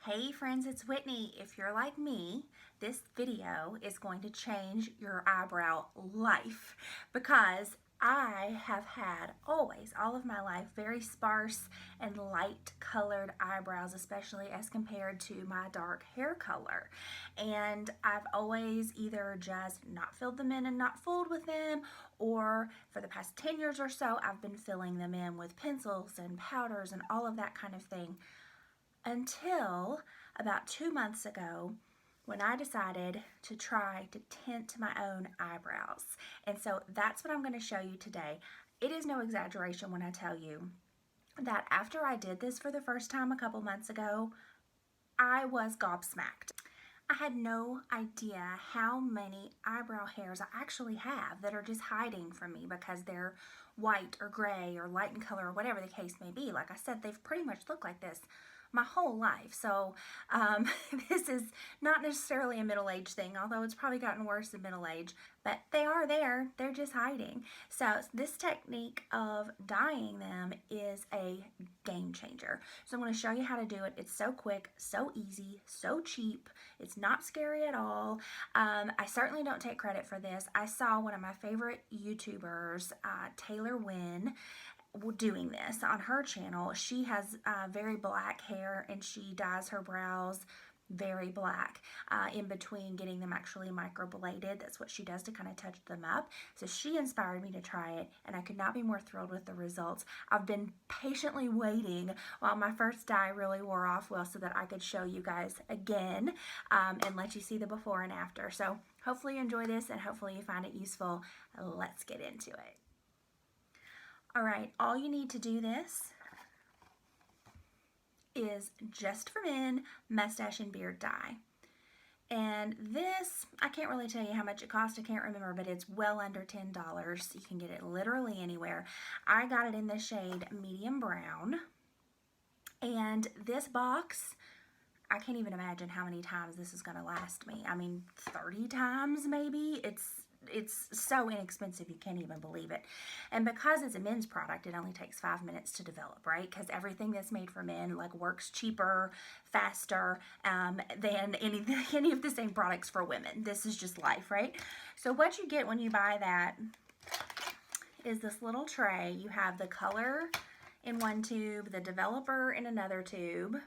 Hey friends, it's Whitney. If you're like me, this video is going to change your eyebrow life because I have had always, all of my life, very sparse and light colored eyebrows, especially as compared to my dark hair color. And I've always either just not filled them in and not fooled with them, or for the past 10 years or so, I've been filling them in with pencils and powders and all of that kind of thing. Until about 2 months ago when I decided to try to tint my own eyebrows. And so that's what I'm going to show you today. It is no exaggeration when I tell you that after I did this for the first time a couple months ago, I was gobsmacked. I had no idea how many eyebrow hairs I actually have that are just hiding from me because they're white or gray or light in color or whatever the case may be. Like I said, they've pretty much looked like this my whole life. So this is not necessarily a middle-age thing, although it's probably gotten worse in middle age, but they are there. They're just hiding. So this technique of dyeing them is a game changer. So I'm going to show you how to do it. It's so quick, so easy, so cheap. It's not scary at all. I certainly don't take credit for this. I saw one of my favorite YouTubers, Taylor Wynn, doing this on her channel. She has very black hair and she dyes her brows very black in between getting them actually microbladed. That's what she does to kind of touch them up. So she inspired me to try it, and I could not be more thrilled with the results. I've been patiently waiting while my first dye really wore off well so that I could show you guys again and let you see the before and after. So hopefully you enjoy this and hopefully you find it useful. Let's get into it. All right, all you need to do this is Just for Men Mustache and Beard Dye. And this, I can't really tell you how much it cost, I can't remember, but it's well under $10. You can get it literally anywhere. I got it in the shade medium brown. And this box, I can't even imagine how many times this is going to last me. I mean, 30 times maybe. It's so inexpensive you can't even believe it. And because it's a men's product, it only takes 5 minutes to develop, right? Because everything that's made for men like works cheaper, faster than any of the same products for women. This is just life, right? So what you get when you buy that is this little tray. You have the color in one tube, the developer in another tube,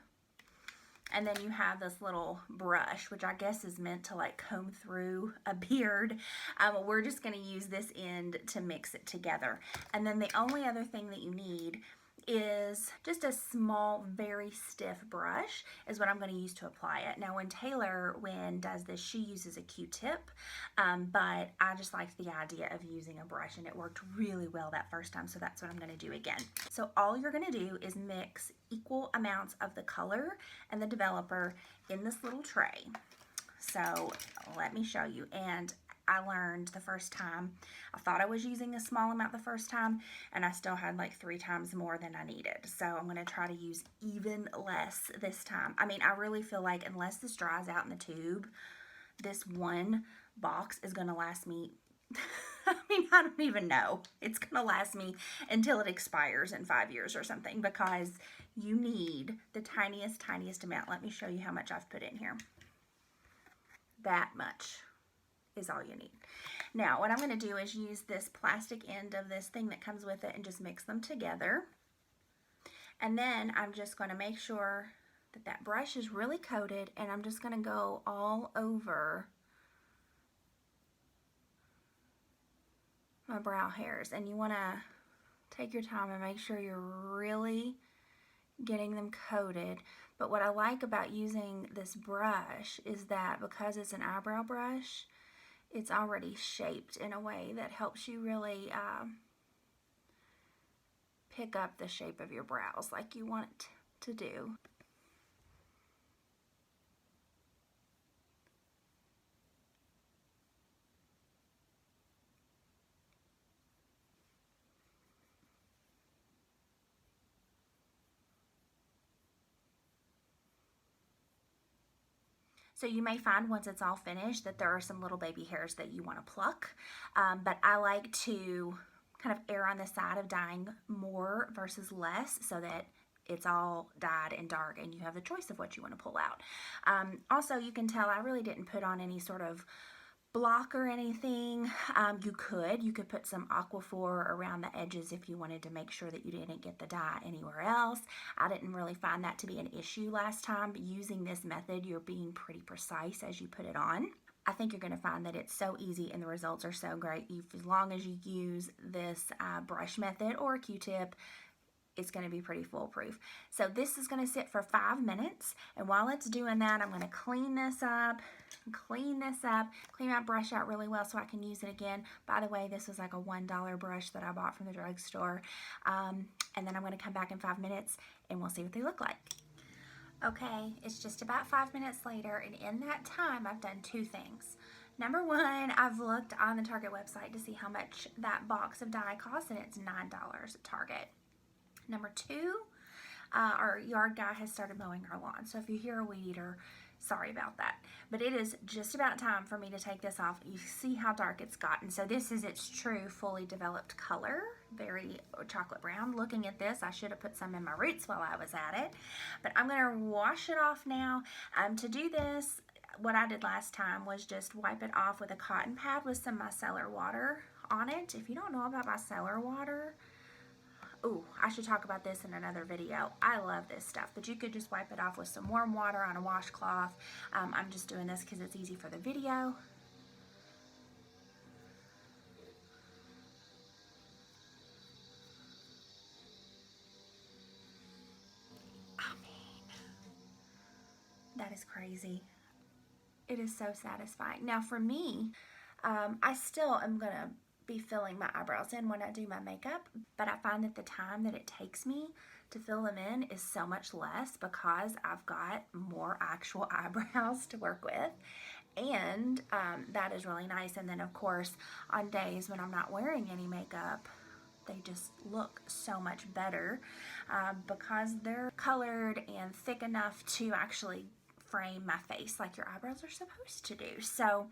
and then you have this little brush, which I guess is meant to like comb through a beard. We're just going to use this end to mix it together. And then the only other thing that you need is just a small, very stiff brush is what I'm going to use to apply it. Now when Taylor does this, she uses a Q-tip, but I just liked the idea of using a brush and it worked really well that first time, so that's what I'm going to do again. So all you're going to do is mix equal amounts of the color and the developer in this little tray. So let me show you. And I learned the first time, I thought I was using a small amount the first time, and I still had like 3 times more than I needed. So I'm going to try to use even less this time. I mean, I really feel like unless this dries out in the tube, this one box is going to last me, I mean, I don't even know. It's going to last me until it expires in 5 years or something, because you need the tiniest amount. Let me show you how much I've put in here. That much is all you need. Now what I'm going to do is use this plastic end of this thing that comes with it and just mix them together. And then I'm just going to make sure that that brush is really coated, and I'm just going to go all over my brow hairs. And you want to take your time and make sure you're really getting them coated. But what I like about using this brush is that because it's an eyebrow brush, it's already shaped in a way that helps you really pick up the shape of your brows like you want it to do. So you may find once it's all finished that there are some little baby hairs that you want to pluck, but I like to kind of err on the side of dyeing more versus less so that it's all dyed and dark, and you have the choice of what you want to pull out. Also, you can tell I really didn't put on any sort of block or anything. You could put some Aquaphor around the edges if you wanted to make sure that you didn't get the dye anywhere else. I didn't really find that to be an issue last time, but using this method, you're being pretty precise as you put it on. I think you're going to find that it's so easy and the results are so great. As long as you use this brush method or a Q-tip, it's going to be pretty foolproof. So this is going to sit for 5 minutes, and while it's doing that, I'm going to clean my brush out really well so I can use it again. By the way, this was like a $1 brush that I bought from the drugstore. And then I'm going to come back in 5 minutes and we'll see what they look like. Okay, it's just about 5 minutes later, and in that time I've done 2 things. Number one, I've looked on the Target website to see how much that box of dye costs, and it's $9 at Target. Number 2, our yard guy has started mowing our lawn, so if you hear a weed eater, sorry about that. But it is just about time for me to take this off. You see how dark it's gotten. So this is its true fully developed color, very chocolate brown. Looking at this, I should have put some in my roots while I was at it. But I'm going to wash it off now. To do this, what I did last time was just wipe it off with a cotton pad with some micellar water on it. If you don't know about micellar water, ooh, I should talk about this in another video. I love this stuff, but you could just wipe it off with some warm water on a washcloth. I'm just doing this because it's easy for the video. I mean, that is crazy. It is so satisfying. Now for me, I still am going to be filling my eyebrows in when I do my makeup, but I find that the time that it takes me to fill them in is so much less because I've got more actual eyebrows to work with, and that is really nice. And then of course on days when I'm not wearing any makeup, they just look so much better because they're colored and thick enough to actually frame my face like your eyebrows are supposed to do. So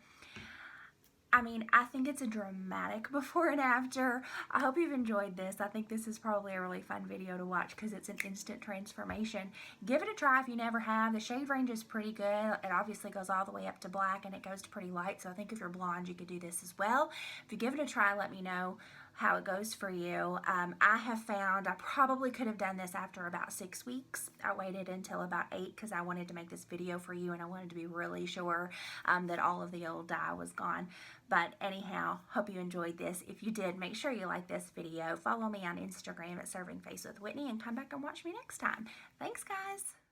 I mean, I think it's a dramatic before and after. I hope you've enjoyed this. I think this is probably a really fun video to watch because it's an instant transformation. Give it a try if you never have. The shade range is pretty good. It obviously goes all the way up to black and it goes to pretty light. So I think if you're blonde, you could do this as well. If you give it a try, let me know how it goes for you. I have found I probably could have done this after about 6 weeks. I waited until about 8 because I wanted to make this video for you and I wanted to be really sure that all of the old dye was gone. But anyhow, hope you enjoyed this. If you did, make sure you like this video. Follow me on Instagram at Serving Face with Whitney and come back and watch me next time. Thanks, guys.